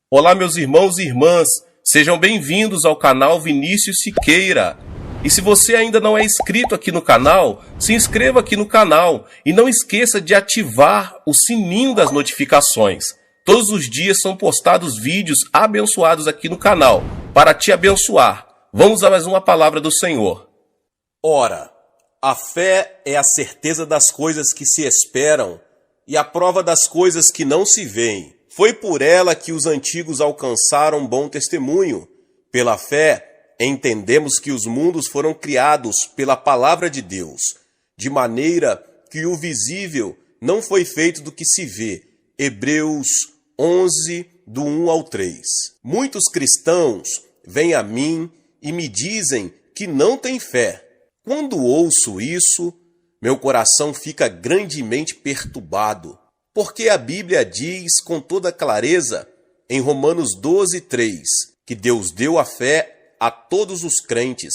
Olá, meus irmãos e irmãs, sejam bem-vindos ao canal Vinícius Siqueira. E se você ainda não é inscrito aqui no canal, se inscreva aqui no canal e não esqueça de ativar o sininho das notificações. Todos os dias são postados vídeos abençoados aqui no canal, para te abençoar. Vamos a mais uma palavra do Senhor. Ora, a fé é a certeza das coisas que se esperam e a prova das coisas que não se veem. Foi por ela que os antigos alcançaram bom testemunho. Pela fé, entendemos que os mundos foram criados pela palavra de Deus, de maneira que o visível não foi feito do que se vê. Hebreus 11, do 1 ao 3. Muitos cristãos vêm a mim e me dizem que não têm fé. Quando ouço isso, meu coração fica grandemente perturbado, porque a Bíblia diz com toda clareza, em Romanos 12, 3, que Deus deu a fé a todos os crentes,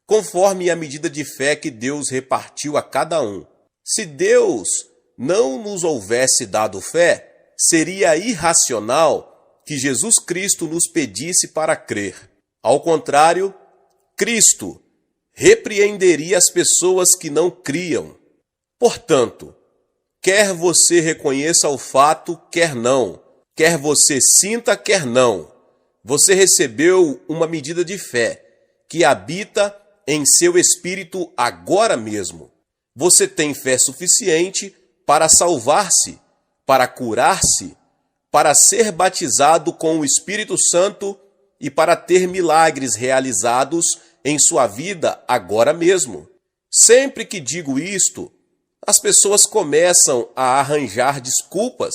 conforme a medida de fé que Deus repartiu a cada um. Se Deus não nos houvesse dado fé, seria irracional que Jesus Cristo nos pedisse para crer. Ao contrário, Cristo repreenderia as pessoas que não criam. Portanto, quer você reconheça o fato, quer não, quer você sinta, quer não, você recebeu uma medida de fé que habita em seu espírito agora mesmo. Você tem fé suficiente para salvar-se, para curar-se, para ser batizado com o Espírito Santo e para ter milagres realizados em sua vida agora mesmo. Sempre que digo isto, as pessoas começam a arranjar desculpas.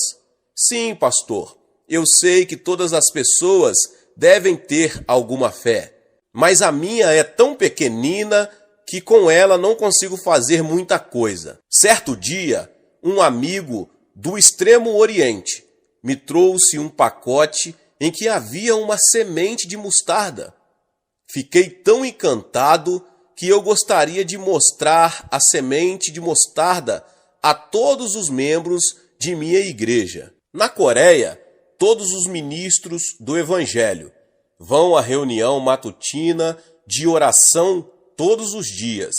Sim, pastor, eu sei que todas as pessoas devem ter alguma fé, mas a minha é tão pequenina que com ela não consigo fazer muita coisa. Certo dia, um amigo do Extremo Oriente me trouxe um pacote em que havia uma semente de mostarda. Fiquei tão encantado que eu gostaria de mostrar a semente de mostarda a todos os membros de minha igreja. Na Coreia, todos os ministros do Evangelho vão à reunião matutina de oração todos os dias,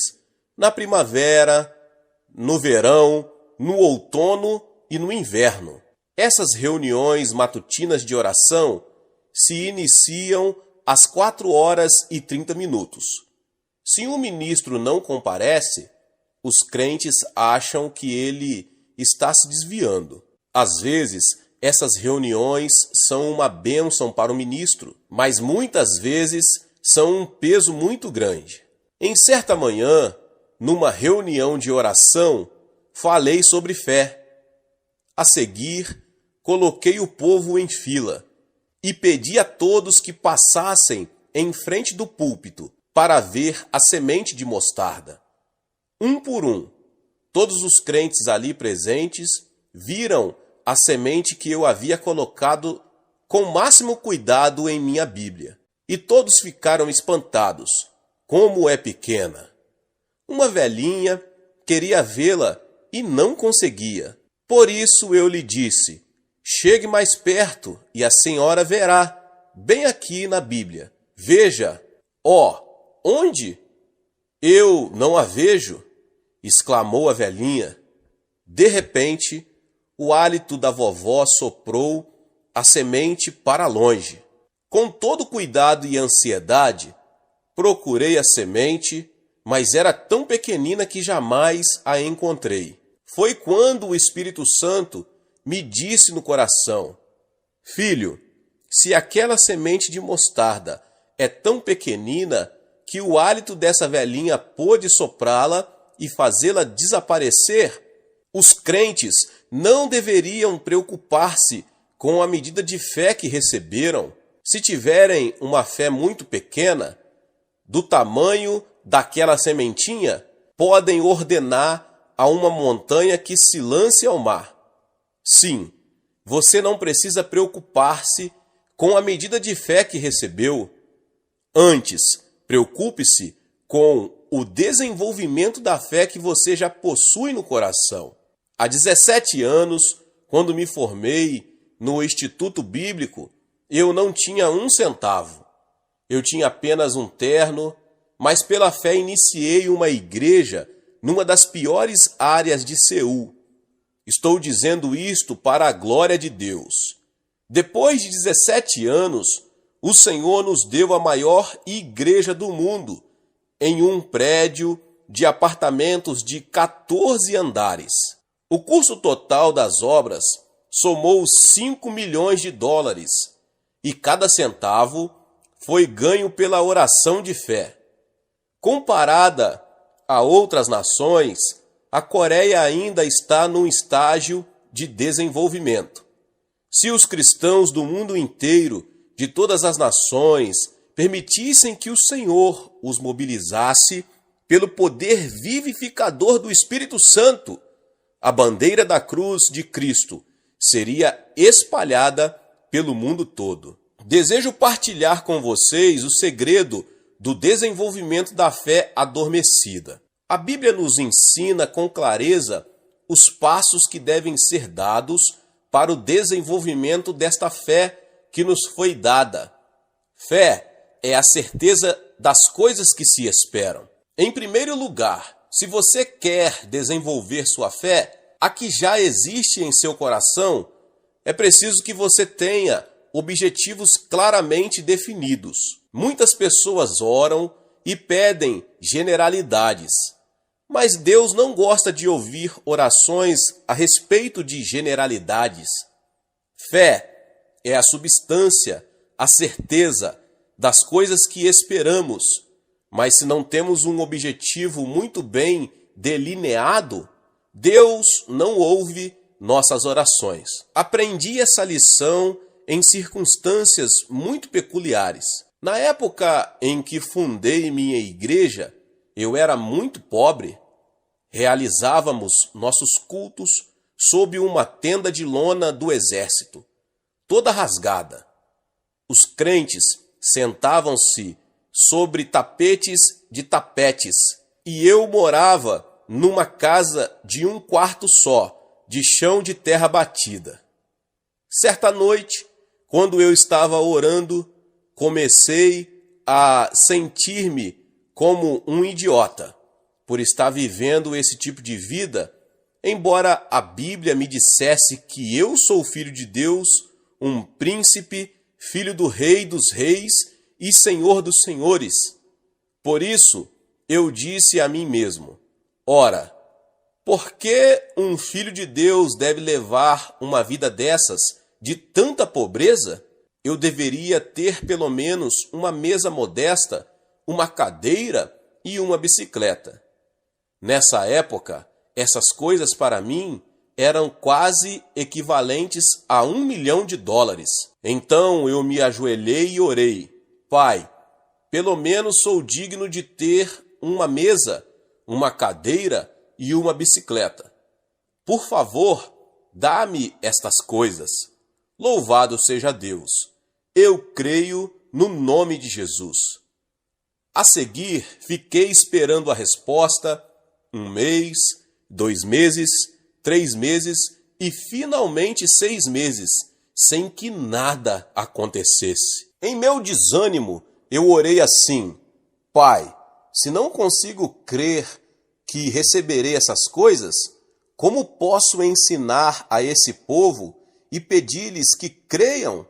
na primavera, no verão, no outono e no inverno. Essas reuniões matutinas de oração se iniciam às 4h30. Se um ministro não comparece, os crentes acham que ele está se desviando. Às vezes, essas reuniões são uma bênção para o ministro, mas muitas vezes são um peso muito grande. Em certa manhã, numa reunião de oração, falei sobre fé. A seguir, coloquei o povo em fila e pedi a todos que passassem em frente do púlpito para ver a semente de mostarda. Um por um, todos os crentes ali presentes viram a semente que eu havia colocado com o máximo cuidado em minha Bíblia. E todos ficaram espantados. Como é pequena! Uma velhinha queria vê-la e não conseguia. Por isso eu lhe disse: chegue mais perto e a senhora verá, bem aqui na Bíblia. Veja. Onde? Eu não a vejo, exclamou a velhinha. De repente, o hálito da vovó soprou a semente para longe. Com todo cuidado e ansiedade, procurei a semente, mas era tão pequenina que jamais a encontrei. Foi quando o Espírito Santo me disse no coração: filho, se aquela semente de mostarda é tão pequenina que o hálito dessa velhinha pôde soprá-la e fazê-la desaparecer, os crentes não deveriam preocupar-se com a medida de fé que receberam. Se tiverem uma fé muito pequena, do tamanho daquela sementinha, podem ordenar a uma montanha que se lance ao mar. Sim, você não precisa preocupar-se com a medida de fé que recebeu. Antes, preocupe-se com o desenvolvimento da fé que você já possui no coração. Há 17 anos, quando me formei no Instituto Bíblico, Eu não tinha um centavo. Eu tinha apenas um terno, mas pela fé iniciei uma igreja numa das piores áreas de Seul. Estou dizendo isto para a glória de Deus. Depois de 17 anos, o Senhor nos deu a maior igreja do mundo, em um prédio de apartamentos de 14 andares. O custo total das obras somou 5 milhões de dólares e cada centavo foi ganho pela oração de fé. Comparada a outras nações, a Coreia ainda está num estágio de desenvolvimento. Se os cristãos do mundo inteiro, de todas as nações, permitissem que o Senhor os mobilizasse pelo poder vivificador do Espírito Santo, a bandeira da cruz de Cristo seria espalhada pelo mundo todo. Desejo partilhar com vocês o segredo do desenvolvimento da fé adormecida. A Bíblia nos ensina com clareza os passos que devem ser dados para o desenvolvimento desta fé que nos foi dada. Fé é a certeza das coisas que se esperam. Em primeiro lugar, se você quer desenvolver sua fé, a que já existe em seu coração, é preciso que você tenha objetivos claramente definidos. Muitas pessoas oram e pedem generalidades, mas Deus não gosta de ouvir orações a respeito de generalidades. Fé é a substância, a certeza das coisas que esperamos, mas se não temos um objetivo muito bem delineado, Deus não ouve nossas orações. Aprendi essa lição em circunstâncias muito peculiares. Na época em que fundei minha igreja, eu era muito pobre. Realizávamos nossos cultos sob uma tenda de lona do exército, toda rasgada. Os crentes sentavam-se sobre tapetes de tapetes, e eu morava numa casa de um quarto só, de chão de terra batida. Certa noite, quando eu estava orando, comecei a sentir-me como um idiota, por estar vivendo esse tipo de vida, embora a Bíblia me dissesse que eu sou filho de Deus, um príncipe, filho do Rei dos Reis e Senhor dos Senhores. Por isso, eu disse a mim mesmo: ora, por que um filho de Deus deve levar uma vida dessas, de tanta pobreza? Eu deveria ter pelo menos uma mesa modesta, uma cadeira e uma bicicleta. Nessa época, essas coisas para mim eram quase equivalentes a $1 milhão. Então eu me ajoelhei e orei: Pai, pelo menos sou digno de ter uma mesa, uma cadeira e uma bicicleta. Por favor, dá-me estas coisas. Louvado seja Deus. Eu creio no nome de Jesus. A seguir, fiquei esperando a resposta 1 mês, 2 meses, 3 meses e finalmente 6 meses, sem que nada acontecesse. Em meu desânimo, eu orei assim: Pai, se não consigo crer que receberei essas coisas, como posso ensinar a esse povo e pedir-lhes que creiam?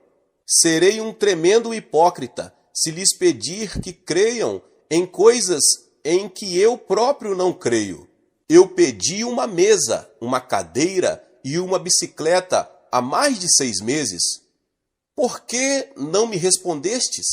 Serei um tremendo hipócrita se lhes pedir que creiam em coisas em que eu próprio não creio. Eu pedi uma mesa, uma cadeira e uma bicicleta há mais de 6 meses. Por que não me respondestes?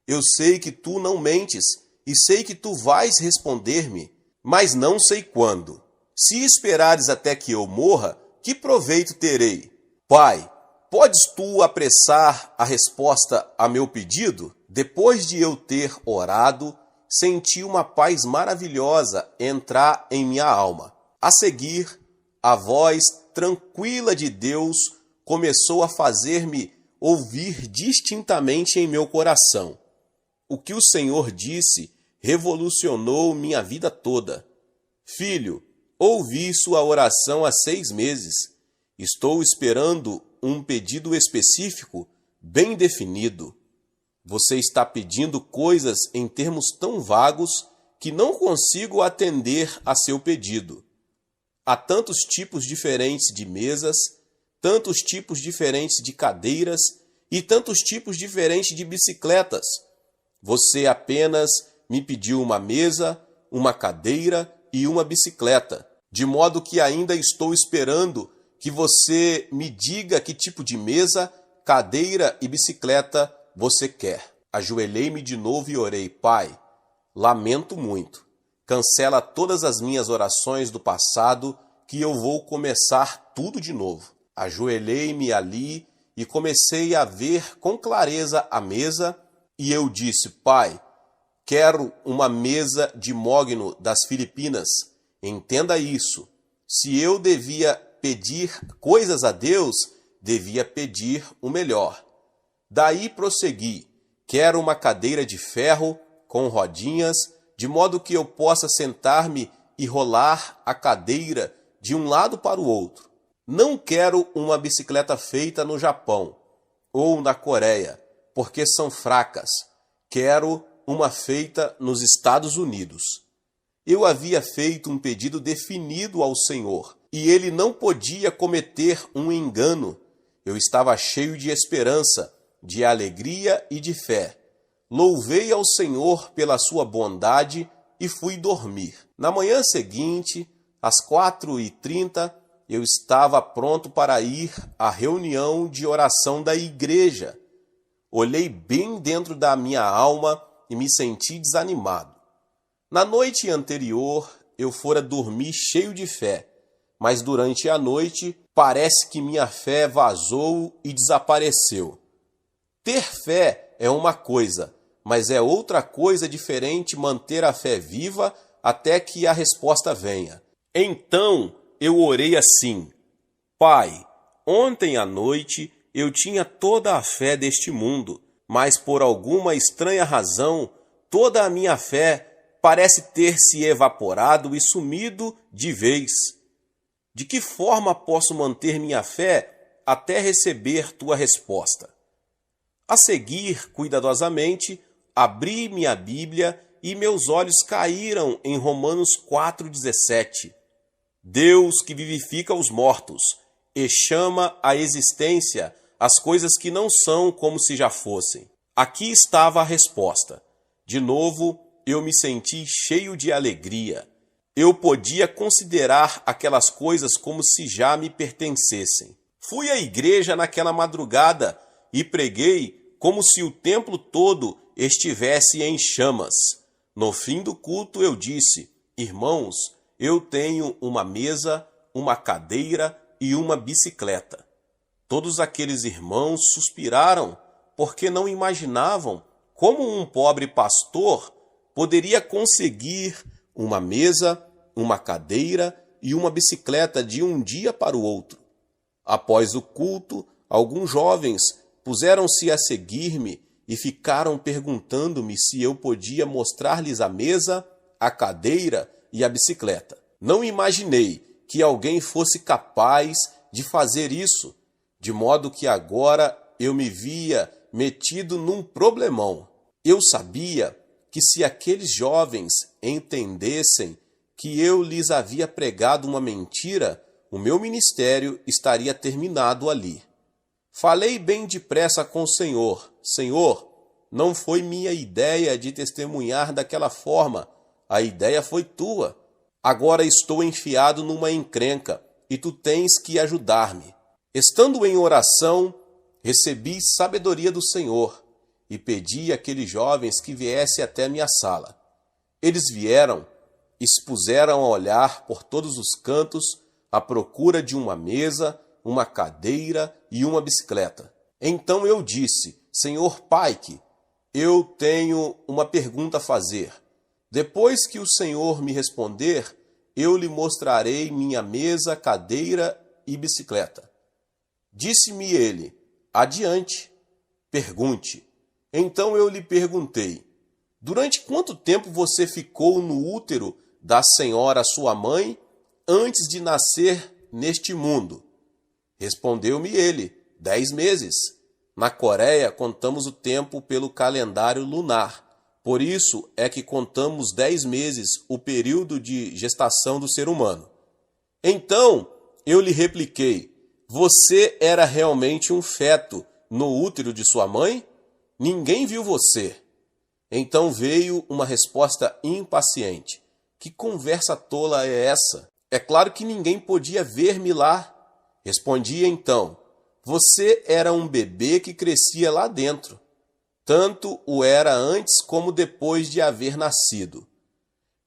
Eu sei que tu não mentes e sei que tu vais responder-me, mas não sei quando. Se esperares até que eu morra, que proveito terei? Pai, podes tu apressar a resposta a meu pedido? Depois de eu ter orado, senti uma paz maravilhosa entrar em minha alma. A seguir, a voz tranquila de Deus começou a fazer-me ouvir distintamente em meu coração. O que o Senhor disse revolucionou minha vida toda. Filho, ouvi sua oração há 6 meses. Estou esperando um pedido específico bem definido. Você está pedindo coisas em termos tão vagos que não consigo atender a seu pedido. Há tantos tipos diferentes de mesas, tantos tipos diferentes de cadeiras e tantos tipos diferentes de bicicletas. Você apenas me pediu uma mesa, uma cadeira e uma bicicleta, de modo que ainda estou esperando que você me diga que tipo de mesa, cadeira e bicicleta você quer. Ajoelhei-me de novo e orei: Pai, lamento muito. Cancela todas as minhas orações do passado, que eu vou começar tudo de novo. Ajoelhei-me ali e comecei a ver com clareza a mesa, e eu disse: Pai, quero uma mesa de mogno das Filipinas. Entenda isso. Se eu devia pedir coisas a Deus, devia pedir o melhor. Daí prossegui: quero uma cadeira de ferro com rodinhas, de modo que eu possa sentar-me e rolar a cadeira de um lado para o outro. Não quero uma bicicleta feita no Japão ou na Coreia, porque são fracas. Quero uma feita nos Estados Unidos. Eu havia feito um pedido definido ao Senhor, e ele não podia cometer um engano. Eu estava cheio de esperança, de alegria e de fé. Louvei ao Senhor pela sua bondade e fui dormir. Na manhã seguinte, às 4h30, eu estava pronto para ir à reunião de oração da igreja. Olhei bem dentro da minha alma e me senti desanimado. Na noite anterior, eu fora dormir cheio de fé, mas durante a noite parece que minha fé vazou e desapareceu. Ter fé é uma coisa, mas é outra coisa diferente manter a fé viva até que a resposta venha. Então eu orei assim: Pai, ontem à noite eu tinha toda a fé deste mundo, mas por alguma estranha razão, toda a minha fé parece ter se evaporado e sumido de vez. De que forma posso manter minha fé até receber tua resposta? A seguir, cuidadosamente, abri minha Bíblia e meus olhos caíram em Romanos 4,17. Deus que vivifica os mortos e chama à existência as coisas que não são como se já fossem. Aqui estava a resposta. De novo, eu me senti cheio de alegria. Eu podia considerar aquelas coisas como se já me pertencessem. Fui à igreja naquela madrugada e preguei como se o templo todo estivesse em chamas. No fim do culto eu disse: Irmãos, eu tenho uma mesa, uma cadeira e uma bicicleta. Todos aqueles irmãos suspiraram, porque não imaginavam como um pobre pastor poderia conseguir uma mesa, uma cadeira e uma bicicleta de um dia para o outro. Após o culto, alguns jovens puseram-se a seguir-me e ficaram perguntando-me se eu podia mostrar-lhes a mesa, a cadeira e a bicicleta. Não imaginei que alguém fosse capaz de fazer isso, de modo que agora eu me via metido num problemão. Eu sabia que se aqueles jovens entendessem que eu lhes havia pregado uma mentira, o meu ministério estaria terminado ali. Falei bem depressa com o Senhor: Senhor, não foi minha ideia de testemunhar daquela forma, a ideia foi tua. Agora estou enfiado numa encrenca e tu tens que ajudar-me. Estando em oração, recebi sabedoria do Senhor e pedi àqueles jovens que viessem até minha sala. Eles vieram e se puseram a olhar por todos os cantos à procura de uma mesa, uma cadeira e uma bicicleta. Então eu disse: Senhor Pike, eu tenho uma pergunta a fazer. Depois que o Senhor me responder, eu lhe mostrarei minha mesa, cadeira e bicicleta. Disse-me ele: adiante, pergunte. Então eu lhe perguntei: durante quanto tempo você ficou no útero da senhora sua mãe antes de nascer neste mundo? Respondeu-me ele: 10 meses. Na Coreia, contamos o tempo pelo calendário lunar. Por isso é que contamos 10 meses, o período de gestação do ser humano. Então, eu lhe repliquei: você era realmente um feto no útero de sua mãe? Ninguém viu você. Então veio uma resposta impaciente. Que conversa tola é essa? É claro que ninguém podia ver-me lá. Respondi então: você era um bebê que crescia lá dentro. Tanto o era antes como depois de haver nascido.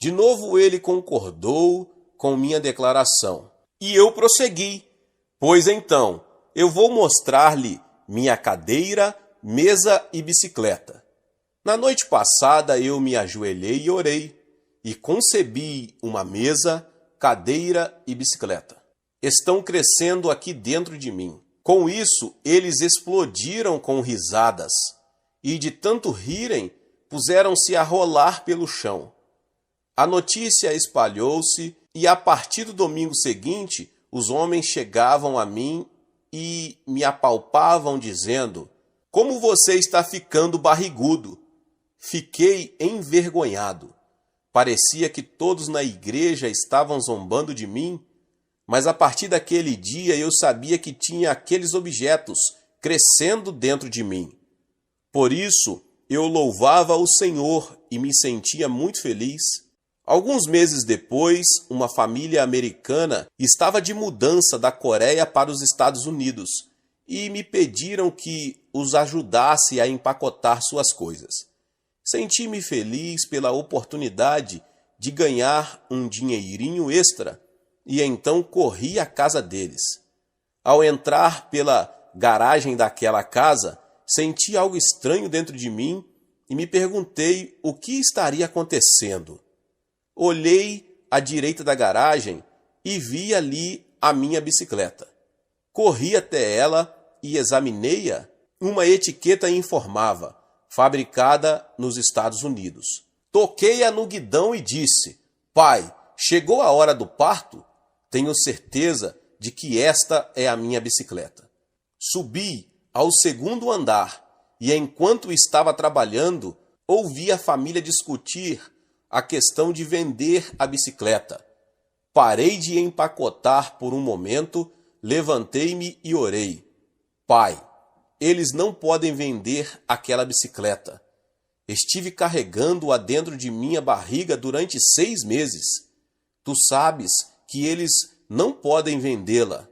De novo ele concordou com minha declaração. E eu prossegui: pois então, eu vou mostrar-lhe minha cadeira, mesa e bicicleta. Na noite passada eu me ajoelhei e orei, e concebi uma mesa, cadeira e bicicleta. Estão crescendo aqui dentro de mim. Com isso, eles explodiram com risadas, e de tanto rirem, puseram-se a rolar pelo chão. A notícia espalhou-se, e a partir do domingo seguinte, os homens chegavam a mim e me apalpavam dizendo: como você está ficando barrigudo? Fiquei envergonhado. Parecia que todos na igreja estavam zombando de mim, mas a partir daquele dia eu sabia que tinha aqueles objetos crescendo dentro de mim. Por isso, eu louvava o Senhor e me sentia muito feliz. Alguns meses depois, uma família americana estava de mudança da Coreia para os Estados Unidos e me pediram que os ajudasse a empacotar suas coisas. Senti-me feliz pela oportunidade de ganhar um dinheirinho extra e então corri à casa deles. Ao entrar pela garagem daquela casa, senti algo estranho dentro de mim e me perguntei o que estaria acontecendo. Olhei à direita da garagem e vi ali a minha bicicleta. Corri até ela e examinei-a. Uma etiqueta informava: fabricada nos Estados Unidos. Toquei-a no guidão e disse: pai, chegou a hora do parto? Tenho certeza de que esta é a minha bicicleta. Subi ao segundo andar e, enquanto estava trabalhando, ouvi a família discutir a questão de vender a bicicleta. Parei de empacotar por um momento, levantei-me e orei: pai, eles não podem vender aquela bicicleta. Estive carregando-a dentro de minha barriga durante 6 meses. Tu sabes que eles não podem vendê-la.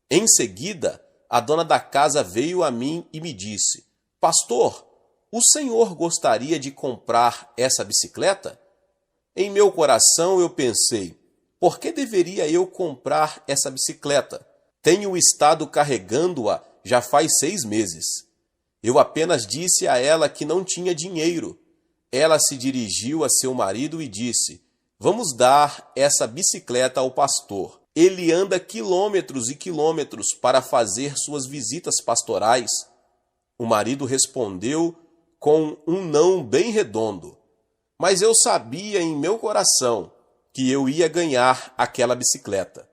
Em seguida, a dona da casa veio a mim e me disse: pastor, o senhor gostaria de comprar essa bicicleta? Em meu coração eu pensei: por que deveria eu comprar essa bicicleta? Tenho estado carregando-a já faz 6 meses. Eu apenas disse a ela que não tinha dinheiro. Ela se dirigiu a seu marido e disse: vamos dar essa bicicleta ao pastor. Ele anda quilômetros e quilômetros para fazer suas visitas pastorais. O marido respondeu com um não bem redondo. Mas eu sabia em meu coração que eu ia ganhar aquela bicicleta,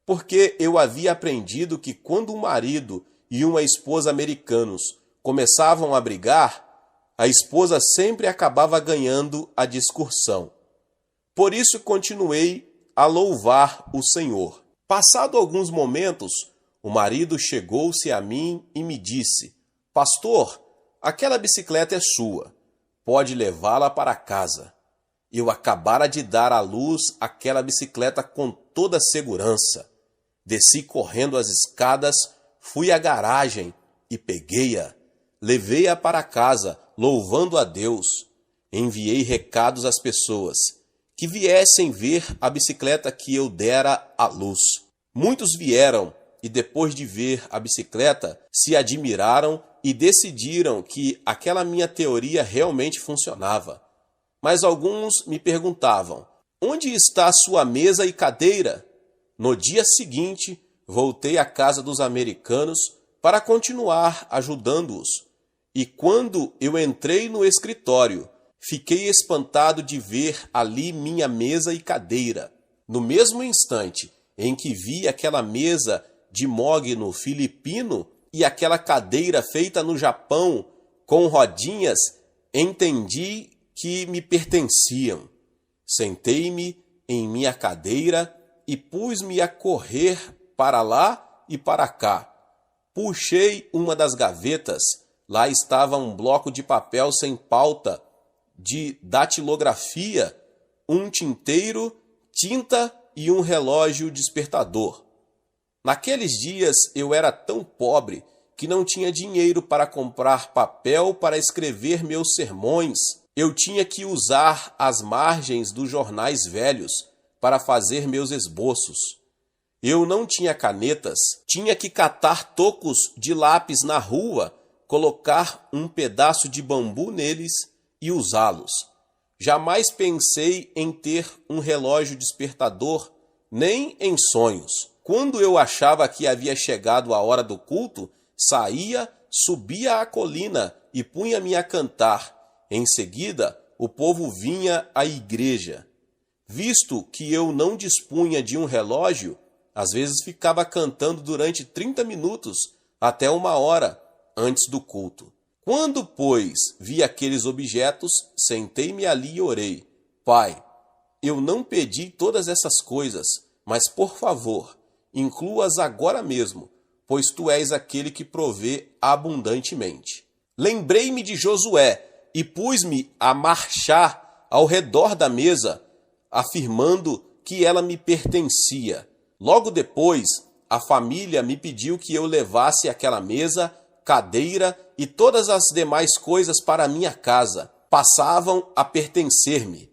porque eu havia aprendido que quando um marido e uma esposa americanos começavam a brigar, a esposa sempre acabava ganhando a discussão. Por isso continuei a louvar o Senhor. Passado alguns momentos, o marido chegou-se a mim e me disse: pastor, aquela bicicleta é sua. Pode levá-la para casa. Eu acabara de dar à luz aquela bicicleta com toda segurança. Desci correndo as escadas, fui à garagem e peguei-a. Levei-a para casa, louvando a Deus. Enviei recados às pessoas que viessem ver a bicicleta que eu dera à luz. Muitos vieram e, depois de ver a bicicleta, se admiraram e decidiram que aquela minha teoria realmente funcionava. Mas alguns me perguntavam: onde está a sua mesa e cadeira? No dia seguinte, voltei à casa dos americanos para continuar ajudando-os. E quando eu entrei no escritório, fiquei espantado de ver ali minha mesa e cadeira. No mesmo instante em que vi aquela mesa de mogno filipino, e aquela cadeira feita no Japão com rodinhas, entendi que me pertenciam. Sentei-me em minha cadeira e pus-me a correr para lá e para cá. Puxei uma das gavetas. Lá estava um bloco de papel sem pauta, de datilografia, um tinteiro, tinta e um relógio despertador. Naqueles dias eu era tão pobre que não tinha dinheiro para comprar papel para escrever meus sermões. Eu tinha que usar as margens dos jornais velhos para fazer meus esboços. Eu não tinha canetas, tinha que catar tocos de lápis na rua, colocar um pedaço de bambu neles e usá-los. Jamais pensei em ter um relógio despertador, nem em sonhos. Quando eu achava que havia chegado a hora do culto, saía, subia a colina e punha-me a cantar. Em seguida, o povo vinha à igreja. Visto que eu não dispunha de um relógio, às vezes ficava cantando durante 30 minutos, até 1 hora, antes do culto. Quando, pois, vi aqueles objetos, sentei-me ali e orei. Pai, eu não pedi todas essas coisas, mas, por favor, inclua-as agora mesmo, pois tu és aquele que provê abundantemente. Lembrei-me de Josué e pus-me a marchar ao redor da mesa, afirmando que ela me pertencia. Logo depois, a família me pediu que eu levasse aquela mesa, cadeira e todas as demais coisas para minha casa. Passavam a pertencer-me.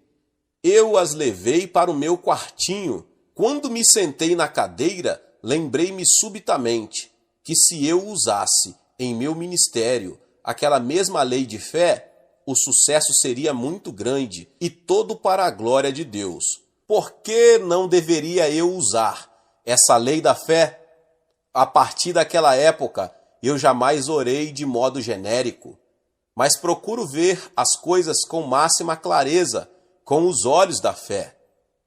Eu as levei para o meu quartinho. Quando me sentei na cadeira, lembrei-me subitamente que se eu usasse em meu ministério aquela mesma lei de fé, o sucesso seria muito grande e todo para a glória de Deus. Por que não deveria eu usar essa lei da fé? A partir daquela época, eu jamais orei de modo genérico, mas procuro ver as coisas com máxima clareza, com os olhos da fé.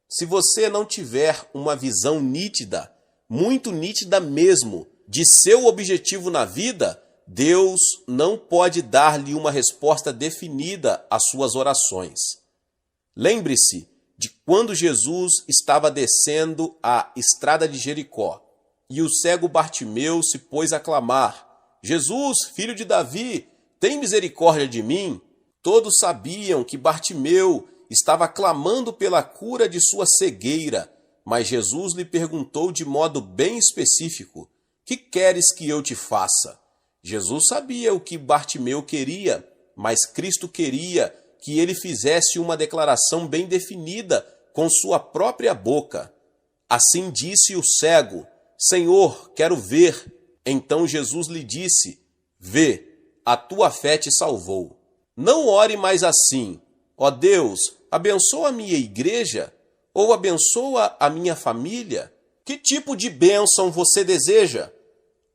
Se você não tiver uma visão nítida, muito nítida mesmo, de seu objetivo na vida, Deus não pode dar-lhe uma resposta definida às suas orações. Lembre-se de quando Jesus estava descendo a estrada de Jericó, e o cego Bartimeu se pôs a clamar: Jesus, filho de Davi, tem misericórdia de mim? Todos sabiam que Bartimeu estava clamando pela cura de sua cegueira, mas Jesus lhe perguntou de modo bem específico: que queres que eu te faça? Jesus sabia o que Bartimeu queria, mas Cristo queria que ele fizesse uma declaração bem definida com sua própria boca. Assim disse o cego: Senhor, quero ver. Então Jesus lhe disse: vê, a tua fé te salvou. Não ore mais assim: ó Deus, abençoa a minha igreja ou abençoa a minha família. Que tipo de bênção você deseja?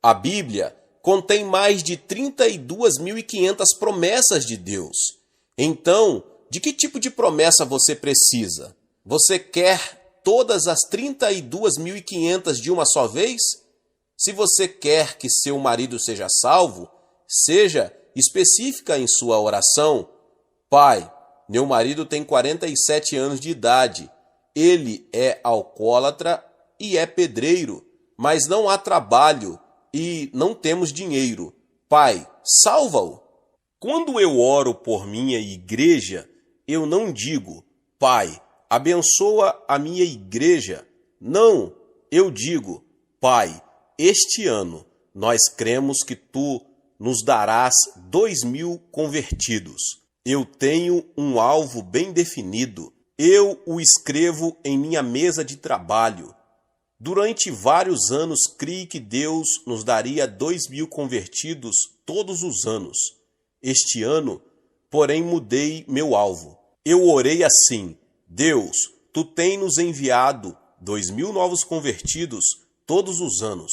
A Bíblia contém mais de 32.500 promessas de Deus. Então, de que tipo de promessa você precisa? Você quer todas as 32.500 de uma só vez? Se você quer que seu marido seja salvo, seja específica em sua oração. Pai, meu marido tem 47 anos de idade. Ele é alcoólatra e é pedreiro, mas não há trabalho e não temos dinheiro. Pai, salva-o. Quando eu oro por minha igreja, eu não digo: Pai, abençoa a minha igreja. Não, eu digo: Pai, este ano nós cremos que tu nos darás 2.000 convertidos. Eu tenho um alvo bem definido. Eu o escrevo em minha mesa de trabalho. Durante vários anos criei que Deus nos daria 2.000 convertidos todos os anos. Este ano, porém, mudei meu alvo. Eu orei assim: Deus, tu tens nos enviado 2.000 novos convertidos todos os anos.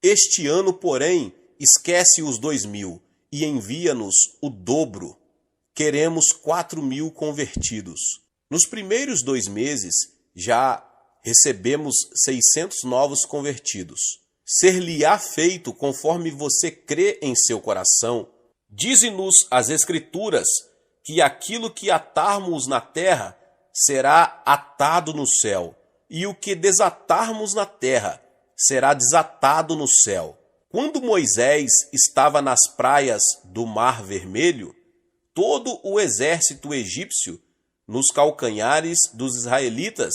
Este ano, porém, esquece os 2.000 e envia-nos o dobro. Queremos 4.000 convertidos. Nos primeiros 2 meses, já recebemos 600 novos convertidos. ser-lhe-á feito conforme você crê em seu coração. Dize-nos as Escrituras que aquilo que atarmos na terra será atado no céu, e o que desatarmos na terra será desatado no céu. Quando Moisés estava nas praias do Mar Vermelho, todo o exército egípcio nos calcanhares dos israelitas,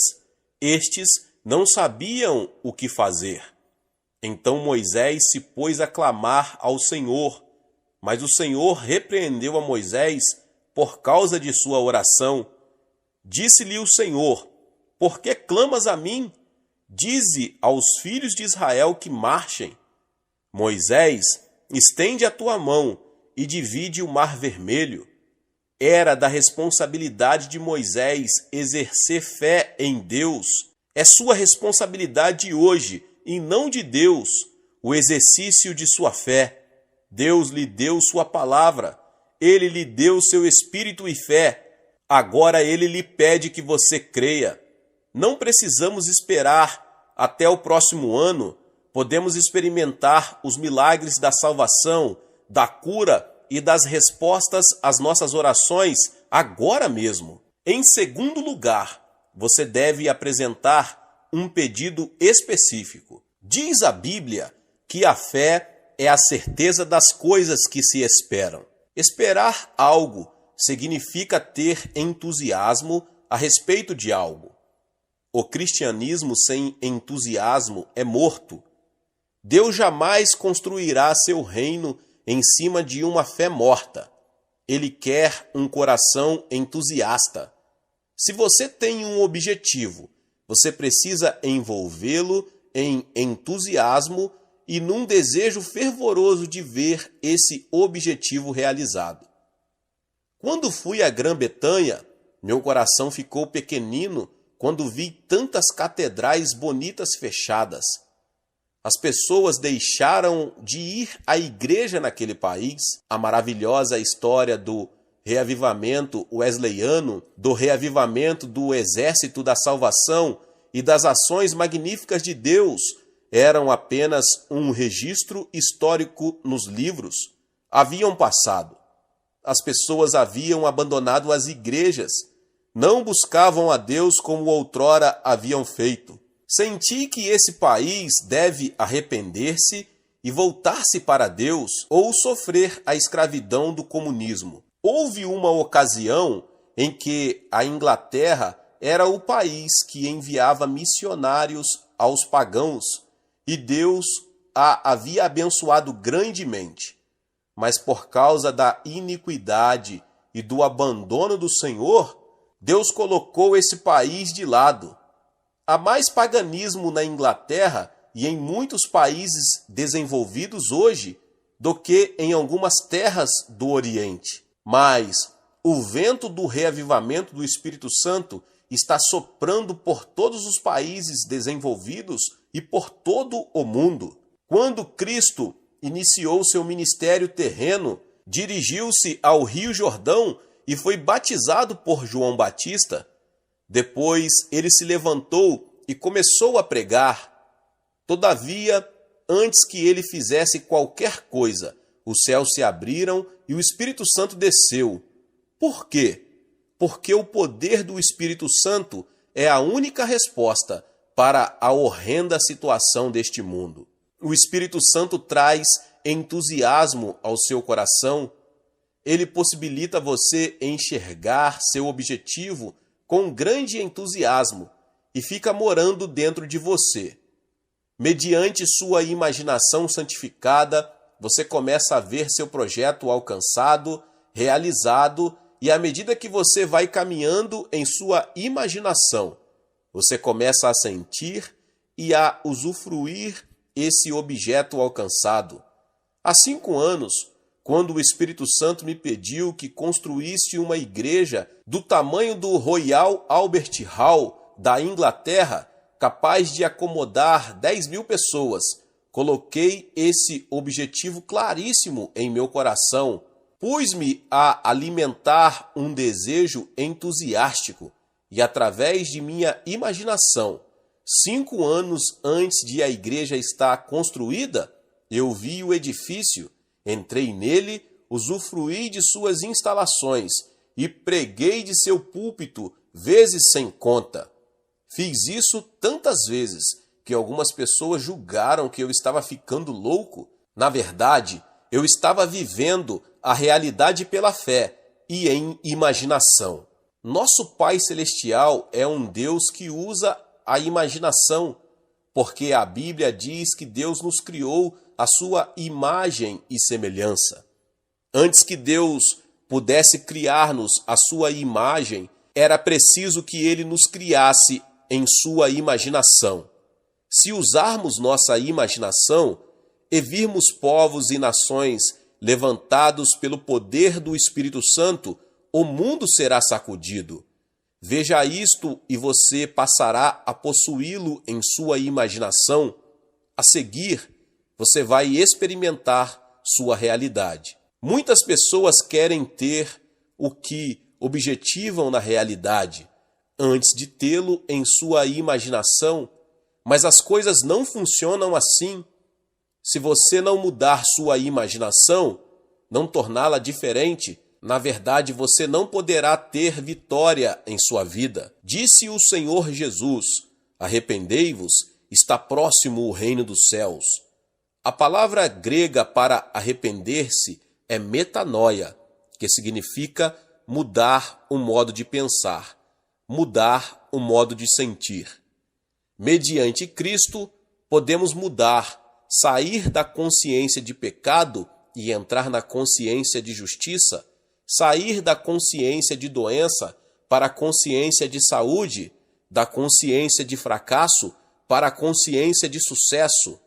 estes não sabiam o que fazer. Então Moisés se pôs a clamar ao Senhor, mas o Senhor repreendeu a Moisés por causa de sua oração. Disse-lhe o Senhor: por que clamas a mim? Dize aos filhos de Israel que marchem. Moisés, estende a tua mão e divide o Mar Vermelho. Era da responsabilidade de Moisés exercer fé em Deus. É sua responsabilidade hoje, e não de Deus, o exercício de sua fé. Deus lhe deu sua palavra. Ele lhe deu seu espírito e fé. Agora ele lhe pede que você creia. Não precisamos esperar até o próximo ano. Podemos experimentar os milagres da salvação, da cura e das respostas às nossas orações agora mesmo. Em segundo lugar, você deve apresentar um pedido específico. Diz a Bíblia que a fé é a certeza das coisas que se esperam. Esperar algo significa ter entusiasmo a respeito de algo. O cristianismo sem entusiasmo é morto. Deus jamais construirá seu reino em cima de uma fé morta. Ele quer um coração entusiasta. Se você tem um objetivo, você precisa envolvê-lo em entusiasmo e num desejo fervoroso de ver esse objetivo realizado. Quando fui à Grã-Bretanha, meu coração ficou pequenino quando vi tantas catedrais bonitas fechadas. As pessoas deixaram de ir à igreja naquele país. A maravilhosa história do reavivamento wesleyano, do reavivamento do exército da salvação e das ações magníficas de Deus eram apenas um registro histórico nos livros. Haviam passado. As pessoas haviam abandonado as igrejas. Não buscavam a Deus como outrora haviam feito. Senti que esse país deve arrepender-se e voltar-se para Deus ou sofrer a escravidão do comunismo. Houve uma ocasião em que a Inglaterra era o país que enviava missionários aos pagãos e Deus a havia abençoado grandemente. Mas por causa da iniquidade e do abandono do Senhor, Deus colocou esse país de lado. Há mais paganismo na Inglaterra e em muitos países desenvolvidos hoje do que em algumas terras do Oriente. Mas o vento do reavivamento do Espírito Santo está soprando por todos os países desenvolvidos e por todo o mundo. Quando Cristo iniciou seu ministério terreno, dirigiu-se ao Rio Jordão e foi batizado por João Batista. Depois ele se levantou e começou a pregar. Todavia, antes que ele fizesse qualquer coisa, os céus se abriram e o Espírito Santo desceu. Por quê? Porque o poder do Espírito Santo é a única resposta para a horrenda situação deste mundo. O Espírito Santo traz entusiasmo ao seu coração. Ele possibilita você enxergar seu objetivo com grande entusiasmo e fica morando dentro de você. Mediante sua imaginação santificada, você começa a ver seu projeto alcançado, realizado, e à medida que você vai caminhando em sua imaginação, você começa a sentir e a usufruir esse objeto alcançado. Há 5 anos, quando o Espírito Santo me pediu que construísse uma igreja do tamanho do Royal Albert Hall da Inglaterra, capaz de acomodar 10.000 pessoas, coloquei esse objetivo claríssimo em meu coração. Pus-me a alimentar um desejo entusiástico e, através de minha imaginação, 5 anos antes de a igreja estar construída, eu vi o edifício, entrei nele, usufruí de suas instalações e preguei de seu púlpito vezes sem conta. Fiz isso tantas vezes que algumas pessoas julgaram que eu estava ficando louco. Na verdade, eu estava vivendo a realidade pela fé e em imaginação. Nosso Pai Celestial é um Deus que usa a imaginação, porque a Bíblia diz que Deus nos criou a sua imagem e semelhança. Antes que Deus pudesse criar-nos a sua imagem, era preciso que ele nos criasse em sua imaginação. Se usarmos nossa imaginação e virmos povos e nações levantados pelo poder do Espírito Santo, o mundo será sacudido. Veja isto e você passará a possuí-lo em sua imaginação. A seguir, você vai experimentar sua realidade. Muitas pessoas querem ter o que objetivam na realidade, antes de tê-lo em sua imaginação, mas as coisas não funcionam assim. Se você não mudar sua imaginação, não torná-la diferente, na verdade você não poderá ter vitória em sua vida. Disse o Senhor Jesus: arrependei-vos, está próximo o reino dos céus. A palavra grega para arrepender-se é metanoia, que significa mudar o modo de pensar, mudar o modo de sentir. Mediante Cristo, podemos mudar, sair da consciência de pecado e entrar na consciência de justiça, sair da consciência de doença para a consciência de saúde, da consciência de fracasso para a consciência de sucesso.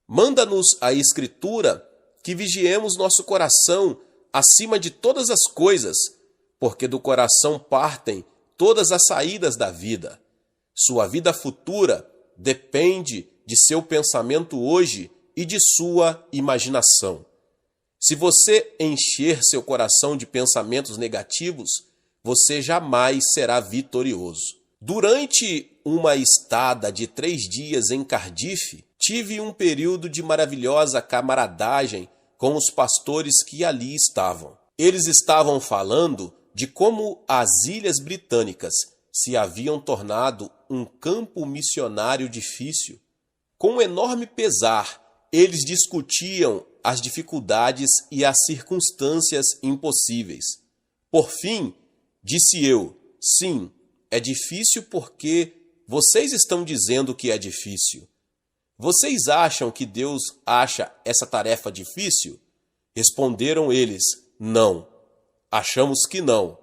Manda-nos a Escritura que vigiemos nosso coração acima de todas as coisas, porque do coração partem todas as saídas da vida. Sua vida futura depende de seu pensamento hoje e de sua imaginação. Se você encher seu coração de pensamentos negativos, você jamais será vitorioso. Durante uma estada de 3 dias em Cardiff, tive um período de maravilhosa camaradagem com os pastores que ali estavam. Eles estavam falando de como as Ilhas Britânicas se haviam tornado um campo missionário difícil. Com enorme pesar, eles discutiam as dificuldades e as circunstâncias impossíveis. Por fim, disse eu, sim, é difícil porque vocês estão dizendo que é difícil. Vocês acham que Deus acha essa tarefa difícil? Responderam eles, não. Achamos que não.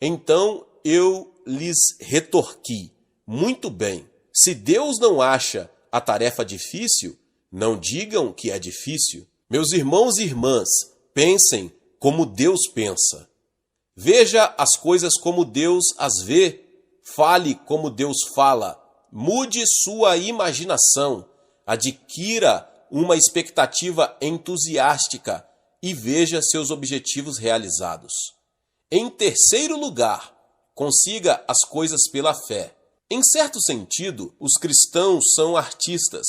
Então eu lhes retorqui, muito bem, se Deus não acha a tarefa difícil, não digam que é difícil. Meus irmãos e irmãs, pensem como Deus pensa. Veja as coisas como Deus as vê, fale como Deus fala, mude sua imaginação, adquira uma expectativa entusiástica e veja seus objetivos realizados. Em terceiro lugar, consiga as coisas pela fé. Em certo sentido, os cristãos são artistas.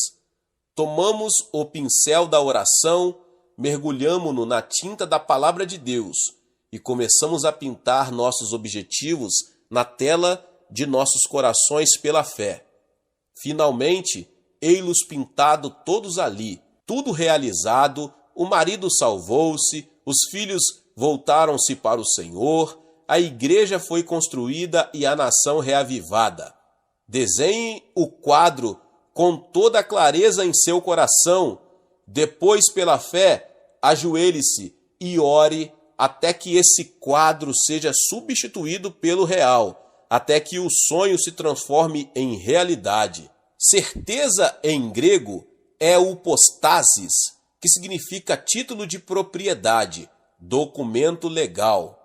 Tomamos o pincel da oração, mergulhamo-no na tinta da palavra de Deus e começamos a pintar nossos objetivos na tela de nossos corações pela fé. Finalmente, ei-los pintado todos ali, tudo realizado, o marido salvou-se, os filhos voltaram-se para o Senhor, a igreja foi construída e a nação reavivada. Desenhe o quadro com toda a clareza em seu coração. Depois, pela fé, ajoelhe-se e ore até que esse quadro seja substituído pelo real, até que o sonho se transforme em realidade. Certeza em grego é upostasis, que significa título de propriedade, documento legal.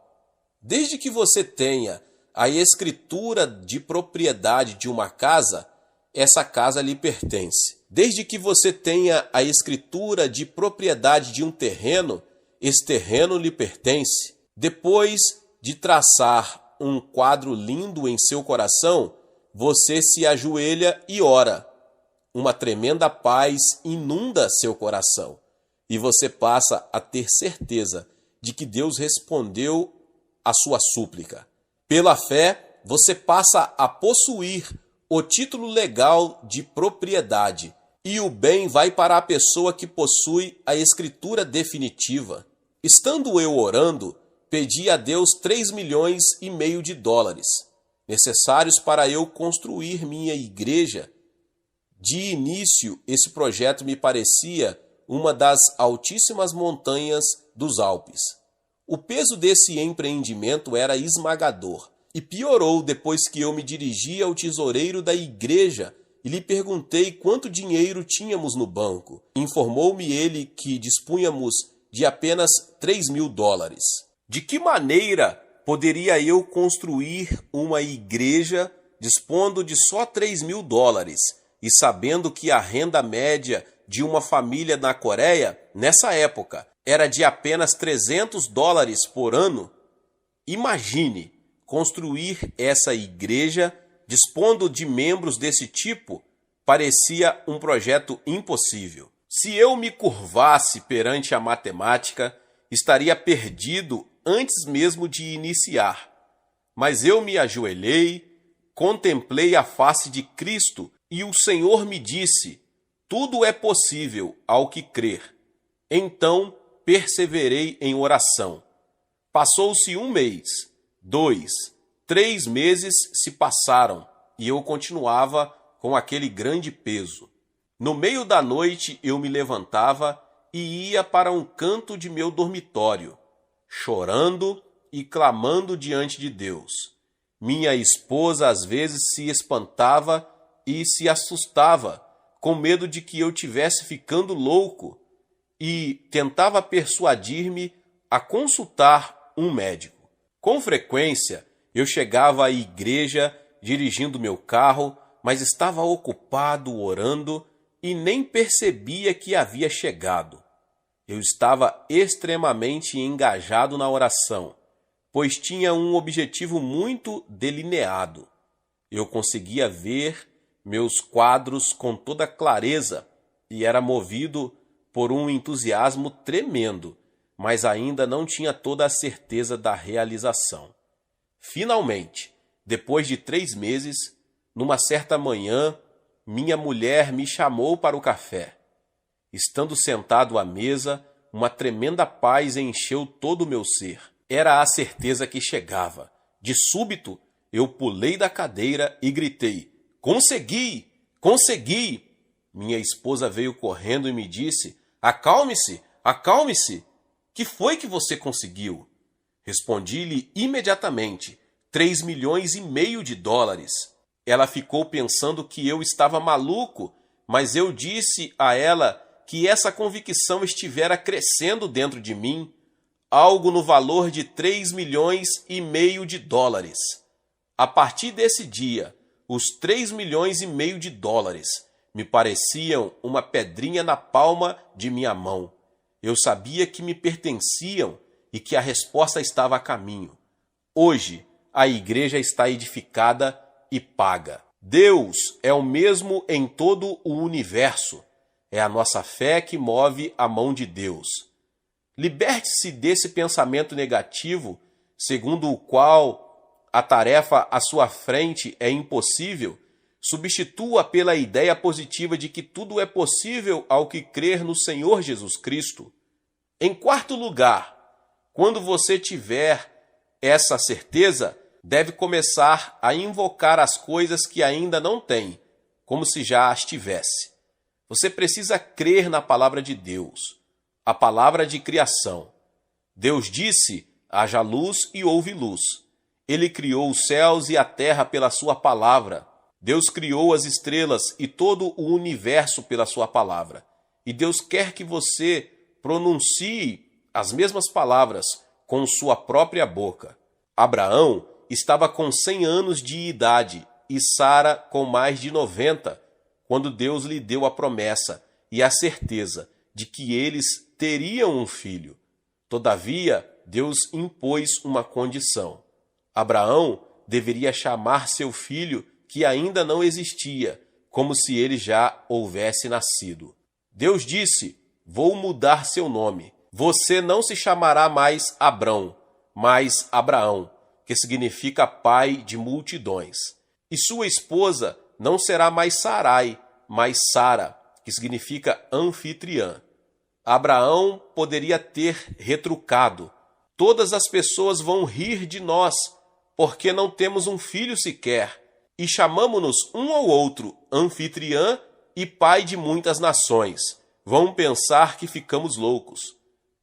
Desde que você tenha a escritura de propriedade de uma casa, essa casa lhe pertence. Desde que você tenha a escritura de propriedade de um terreno, esse terreno lhe pertence. Depois de traçar um quadro lindo em seu coração, você se ajoelha e ora. Uma tremenda paz inunda seu coração e você passa a ter certeza de que Deus respondeu a sua súplica. Pela fé, você passa a possuir o título legal de propriedade e o bem vai para a pessoa que possui a escritura definitiva. Estando eu orando, pedi a Deus 3,5 milhões de dólares, necessários para eu construir minha igreja. De início, esse projeto me parecia uma das altíssimas montanhas dos Alpes. O peso desse empreendimento era esmagador e piorou depois que eu me dirigi ao tesoureiro da igreja e lhe perguntei quanto dinheiro tínhamos no banco. Informou-me ele que dispunhamos de apenas 3.000 dólares. De que maneira poderia eu construir uma igreja dispondo de só 3.000 dólares e sabendo que a renda média de uma família na Coreia, nessa época, era de apenas 300 dólares por ano? Imagine construir essa igreja dispondo de membros desse tipo. Parecia um projeto impossível. Se eu me curvasse perante a matemática, estaria perdido antes mesmo de iniciar. Mas eu me ajoelhei, contemplei a face de Cristo e o Senhor me disse: tudo é possível ao que crer. Então perseverei em oração. Passou-se 1 mês, 2, 3 meses se passaram e eu continuava com aquele grande peso. No meio da noite eu me levantava e ia para um canto de meu dormitório, chorando e clamando diante de Deus. Minha esposa às vezes se espantava e se assustava, com medo de que eu tivesse ficando louco, e tentava persuadir-me a consultar um médico. Com frequência, eu chegava à igreja dirigindo meu carro, mas estava ocupado orando e nem percebia que havia chegado. Eu estava extremamente engajado na oração, pois tinha um objetivo muito delineado. Eu conseguia ver meus quadros com toda clareza e era movido por um entusiasmo tremendo, mas ainda não tinha toda a certeza da realização. Finalmente, depois de 3 meses, numa certa manhã, minha mulher me chamou para o café. Estando sentado à mesa, uma tremenda paz encheu todo o meu ser. Era a certeza que chegava. De súbito, eu pulei da cadeira e gritei: consegui! Consegui! Minha esposa veio correndo e me disse: acalme-se, acalme-se! Que foi que você conseguiu? Respondi-lhe imediatamente: 3,5 milhões de dólares. Ela ficou pensando que eu estava maluco, mas eu disse a ela que essa convicção estivera crescendo dentro de mim, algo no valor de 3,5 milhões de dólares. A partir desse dia, os 3,5 milhões de dólares me pareciam uma pedrinha na palma de minha mão. Eu sabia que me pertenciam e que a resposta estava a caminho. Hoje, a igreja está edificada e paga. Deus é o mesmo em todo o universo. É a nossa fé que move a mão de Deus. Liberte-se desse pensamento negativo, segundo o qual a tarefa à sua frente é impossível. Substitua pela ideia positiva de que tudo é possível ao que crer no Senhor Jesus Cristo. Em quarto lugar, quando você tiver essa certeza, deve começar a invocar as coisas que ainda não tem, como se já as tivesse. Você precisa crer na palavra de Deus, a palavra de criação. Deus disse: haja luz e houve luz. Ele criou os céus e a terra pela sua palavra. Deus criou as estrelas e todo o universo pela sua palavra. E Deus quer que você pronuncie as mesmas palavras com sua própria boca. Abraão estava com 100 anos de idade e Sara com mais de 90, quando Deus lhe deu a promessa e a certeza de que eles teriam um filho. Todavia, Deus impôs uma condição. Abraão deveria chamar seu filho, que ainda não existia, como se ele já houvesse nascido. Deus disse: vou mudar seu nome. Você não se chamará mais Abrão, mas Abraão, que significa pai de multidões. E sua esposa não será mais Sarai, mas Sara, que significa anfitriã. Abraão poderia ter retrucado: todas as pessoas vão rir de nós, porque não temos um filho sequer, e chamamo-nos um ao outro anfitriã e pai de muitas nações. Vão pensar que ficamos loucos.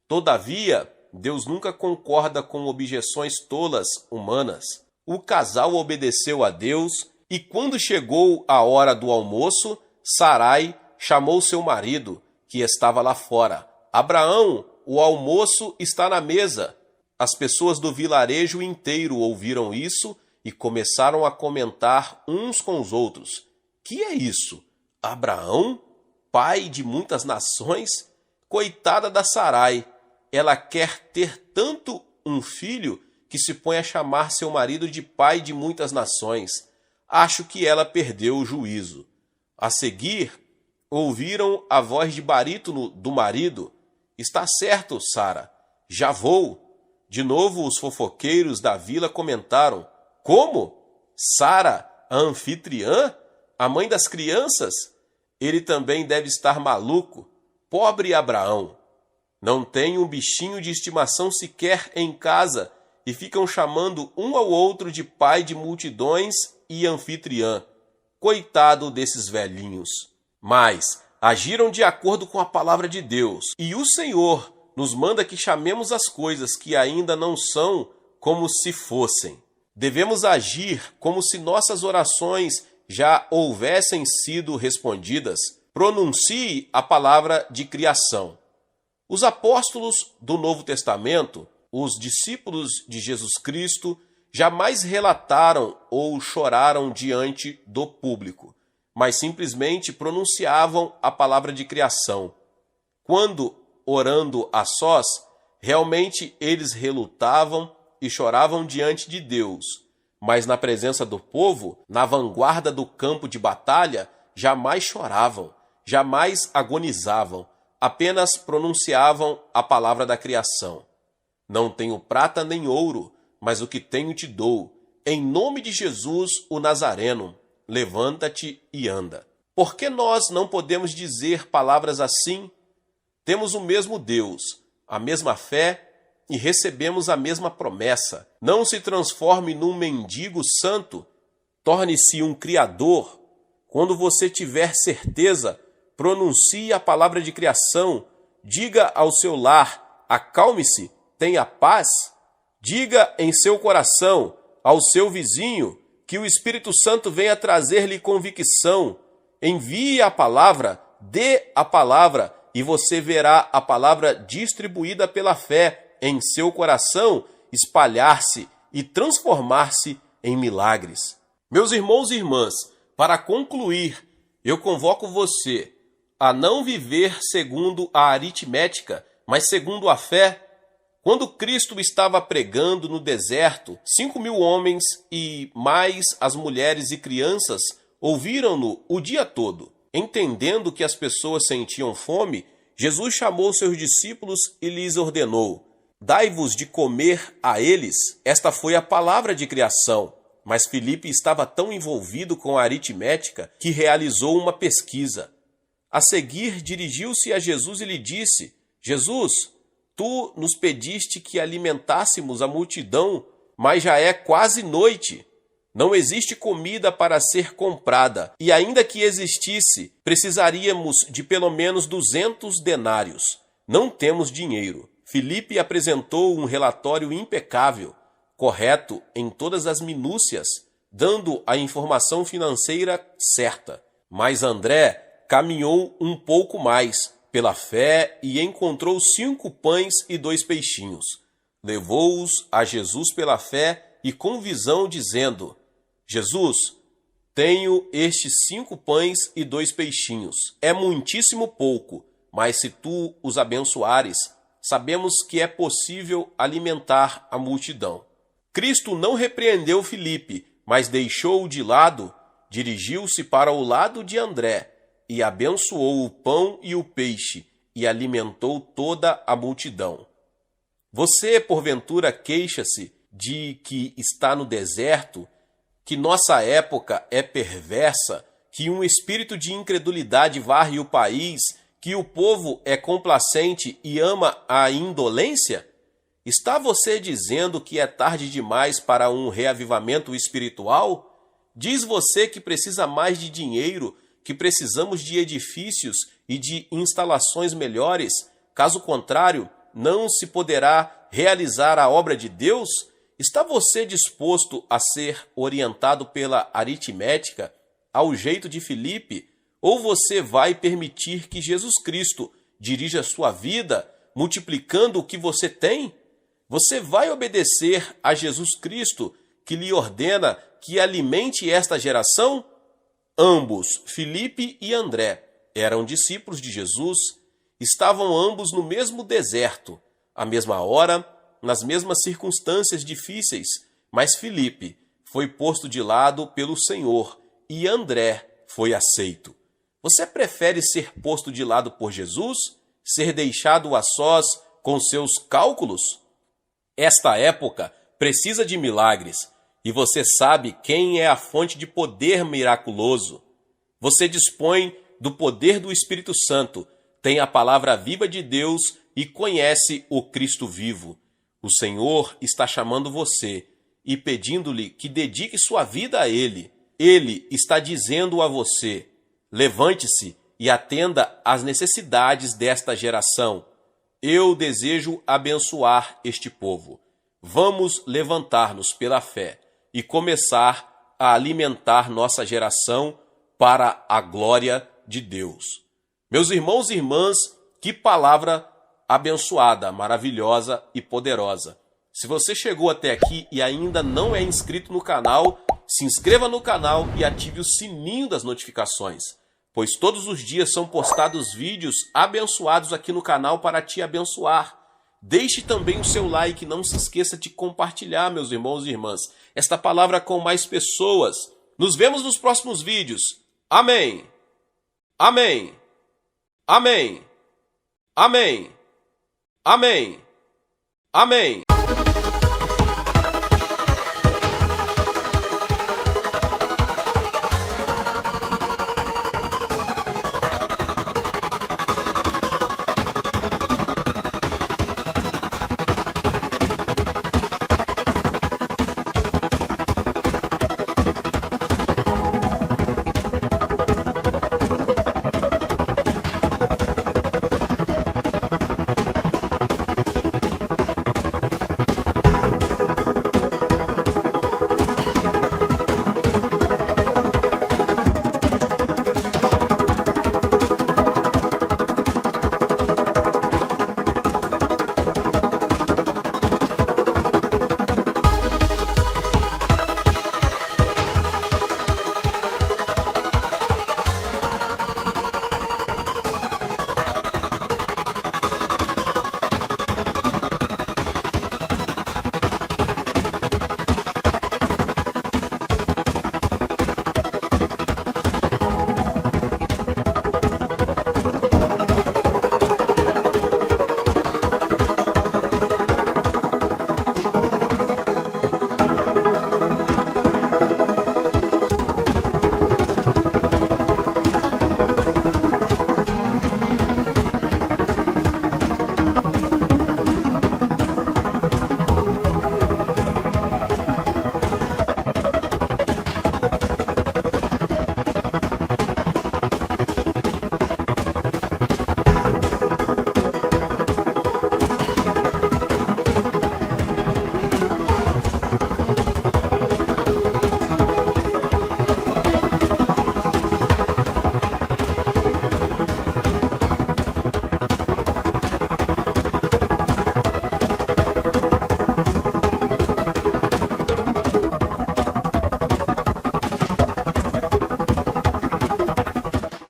Todavia, Deus nunca concorda com objeções tolas humanas. O casal obedeceu a Deus, e quando chegou a hora do almoço, Sarai chamou seu marido, que estava lá fora. Abraão, o almoço está na mesa. As pessoas do vilarejo inteiro ouviram isso e começaram a comentar uns com os outros: que é isso? Abraão, pai de muitas nações? Coitada da Sarai, ela quer ter tanto um filho que se põe a chamar seu marido de pai de muitas nações. Acho que ela perdeu o juízo. A seguir, ouviram a voz de barítono do marido: está certo, Sara, já vou. De novo os fofoqueiros da vila comentaram: como? Sara, a anfitriã? A mãe das crianças? Ele também deve estar maluco. Pobre Abraão. Não tem um bichinho de estimação sequer em casa e ficam chamando um ao outro de pai de multidões e anfitriã. Coitado desses velhinhos. Mas agiram de acordo com a palavra de Deus, e o Senhor nos manda que chamemos as coisas que ainda não são como se fossem. Devemos agir como se nossas orações já houvessem sido respondidas. Pronuncie a palavra de criação. Os apóstolos do Novo Testamento, os discípulos de Jesus Cristo, jamais relataram ou choraram diante do público, mas simplesmente pronunciavam a palavra de criação. Quando, orando a sós, realmente eles relutavam e choravam diante de Deus, mas na presença do povo, na vanguarda do campo de batalha, jamais choravam, jamais agonizavam, apenas pronunciavam a palavra da criação. Não tenho prata nem ouro, mas o que tenho te dou. Em nome de Jesus, o Nazareno, levanta-te e anda. Por que nós não podemos dizer palavras assim? Temos o mesmo Deus, a mesma fé e recebemos a mesma promessa. Não se transforme num mendigo santo, torne-se um criador. Quando você tiver certeza, pronuncie a palavra de criação. Diga ao seu lar: acalme-se, tenha paz. Diga em seu coração ao seu vizinho que o Espírito Santo venha trazer-lhe convicção. Envie a palavra, dê a palavra, e você verá a palavra distribuída pela fé em seu coração espalhar-se e transformar-se em milagres. Meus irmãos e irmãs, para concluir, eu convoco você a não viver segundo a aritmética, mas segundo a fé. Quando Cristo estava pregando no deserto, 5.000 homens e mais as mulheres e crianças ouviram-no o dia todo. Entendendo que as pessoas sentiam fome, Jesus chamou seus discípulos e lhes ordenou: dai-vos de comer a eles. Esta foi a palavra de criação. Mas Filipe estava tão envolvido com a aritmética que realizou uma pesquisa. A seguir, dirigiu-se a Jesus e lhe disse: Jesus, tu nos pediste que alimentássemos a multidão, mas já é quase noite. Não existe comida para ser comprada, e ainda que existisse, precisaríamos de pelo menos 200 denários. Não temos dinheiro. Filipe apresentou um relatório impecável, correto em todas as minúcias, dando a informação financeira certa. Mas André caminhou um pouco mais pela fé e encontrou 5 pães e 2 peixinhos. Levou-os a Jesus pela fé e com visão, dizendo: Jesus, tenho estes 5 pães e 2 peixinhos. É muitíssimo pouco, mas se tu os abençoares, sabemos que é possível alimentar a multidão. Cristo não repreendeu Filipe, mas deixou-o de lado, dirigiu-se para o lado de André e abençoou o pão e o peixe e alimentou toda a multidão. Você, porventura, queixa-se de que está no deserto, que nossa época é perversa, que um espírito de incredulidade varre o país, que o povo é complacente e ama a indolência? Está você dizendo que é tarde demais para um reavivamento espiritual? Diz você que precisa mais de dinheiro, que precisamos de edifícios e de instalações melhores? Caso contrário, não se poderá realizar a obra de Deus? Está você disposto a ser orientado pela aritmética, ao jeito de Filipe? Ou você vai permitir que Jesus Cristo dirija sua vida, multiplicando o que você tem? Você vai obedecer a Jesus Cristo, que lhe ordena que alimente esta geração? Ambos, Filipe e André, eram discípulos de Jesus, estavam ambos no mesmo deserto, à mesma hora, nas mesmas circunstâncias difíceis, mas Filipe foi posto de lado pelo Senhor e André foi aceito. Você prefere ser posto de lado por Jesus? Ser deixado a sós com seus cálculos? Esta época precisa de milagres, e você sabe quem é a fonte de poder miraculoso. Você dispõe do poder do Espírito Santo, tem a palavra viva de Deus e conhece o Cristo vivo. O Senhor está chamando você e pedindo-lhe que dedique sua vida a Ele. Ele está dizendo a você: levante-se e atenda às necessidades desta geração. Eu desejo abençoar este povo. Vamos levantar-nos pela fé e começar a alimentar nossa geração para a glória de Deus. Meus irmãos e irmãs, que palavra abençoada, maravilhosa e poderosa. Se você chegou até aqui e ainda não é inscrito no canal, se inscreva no canal e ative o sininho das notificações, pois todos os dias são postados vídeos abençoados aqui no canal para te abençoar. Deixe também o seu like, não se esqueça de compartilhar, meus irmãos e irmãs, esta palavra com mais pessoas. Nos vemos nos próximos vídeos. Amém. Amém. Amém. Amém. Amém. Amém.